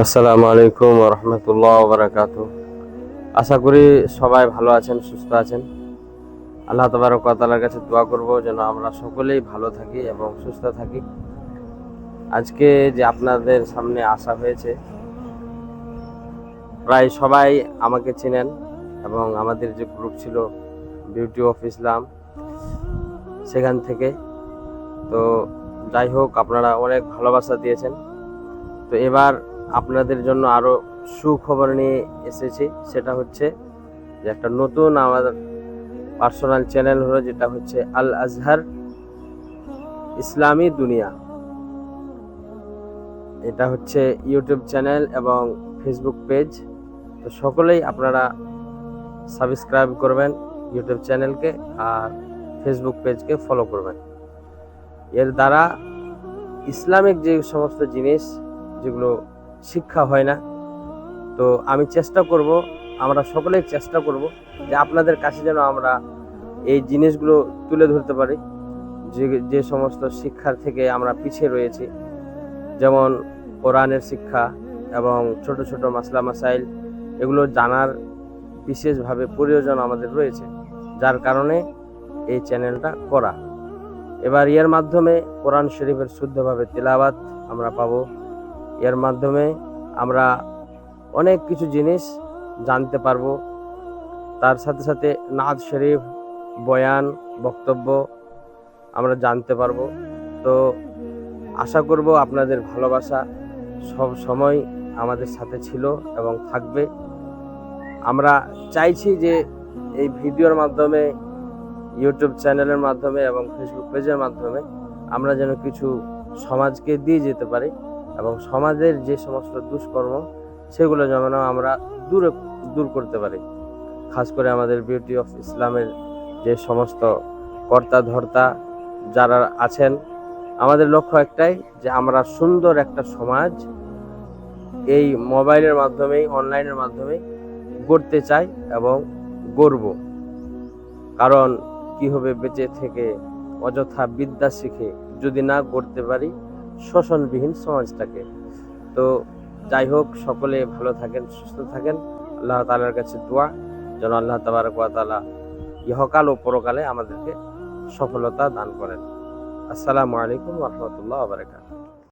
আসসালামু আলাইকুম ওয়া রাহমাতুল্লাহি ওয়া বারাকাতুহু। আশা করি সবাই ভালো আছেন, সুস্থ আছেন। আল্লাহ তাবারক ওয়া তাআলার কাছে দোয়া করব যেন আমরা সকলেই ভালো থাকি এবং সুস্থ থাকি। আজকে যে আপনাদের সামনে আসা হয়েছে, প্রায় সবাই আমাকে চেনেন এবং আমাদের যে গ্রুপ ছিল বিউটি অফ ইসলাম, সেখান থেকে তো যাই হোক, আপনারা অনেক ভালোবাসা দিয়েছেন। তো এবার আপনাদের জন্য আরো সুখবর নিয়ে এসেছি। সেটা হচ্ছে যে একটা নতুন আমাদের পার্সোনাল চ্যানেল হলো, যেটা হচ্ছে আল আজহার ইসলামী দুনিয়া। এটা হচ্ছে ইউটিউব চ্যানেল এবং ফেসবুক পেজ। তো সকলেই আপনারা সাবস্ক্রাইব করবেন ইউটিউব চ্যানেলকে আর ফেসবুক পেজকে ফলো করবেন। এর দ্বারা ইসলামিক যে সমস্ত জিনিস যেগুলো শিক্ষা হয় না, তো আমি চেষ্টা করব, আমরা সকলেই চেষ্টা করব যে আপনাদের কাছে যেন আমরা এই জিনিসগুলো তুলে ধরতে পারি, যে সমস্ত শিক্ষার থেকে আমরা পিছিয়ে রয়েছি, যেমন কোরআনের শিক্ষা এবং ছোট ছোট মাসলা মাসাইল, এগুলো জানার বিশেষভাবে প্রয়োজন আমাদের রয়েছে, যার কারণে এই চ্যানেলটা করা। এবার এর মাধ্যমে কোরআন শরীফের শুদ্ধভাবে তিলাওয়াত আমরা পাবো। এর মাধ্যমে আমরা অনেক কিছু জিনিস জানতে পারবো। তার সাথে সাথে নাত শরীফ, বয়ান, বক্তব্য আমরা জানতে পারবো। তো আশা করব আপনাদের ভালোবাসা সব সময় আমাদের সাথে ছিল এবং থাকবে। আমরা চাইছি যে এই ভিডিওর মাধ্যমে, ইউটিউব চ্যানেলের মাধ্যমে এবং ফেসবুক পেজের মাধ্যমে আমরা যেন কিছু সমাজকে দিয়ে যেতে পারি এবং সমাজের যে সমস্ত দুষ্কর্ম সেগুলো যেন আমরা দূর করতে পারি। খাস করে আমাদের বিউটি অফ ইসলামের যে সমস্ত কর্তা ধর্তা যারা আছেন, আমাদের লক্ষ্য একটাই যে আমরা সুন্দর একটা সমাজ এই মোবাইলের মাধ্যমেই, অনলাইনের মাধ্যমেই গড়তে চাই এবং গড়ব। কারণ কি হবে বেঁচে থেকে অযথা বিদ্যা শিখে যদি না গড়তে পারি শোষণবিহীন সমাজটাকে। তো যাই হোক, সকলে ভালো থাকেন, সুস্থ থাকেন। আল্লাহ তাআলার কাছে দোয়া যেন আল্লাহ তাবারক ওয়া তাআলা ইহকাল ও পরকালে আমাদেরকে সফলতা দান করেন। আসসালামু আলাইকুম ওয়া রাহমাতুল্লাহি ওয়া বারাকাতুহু।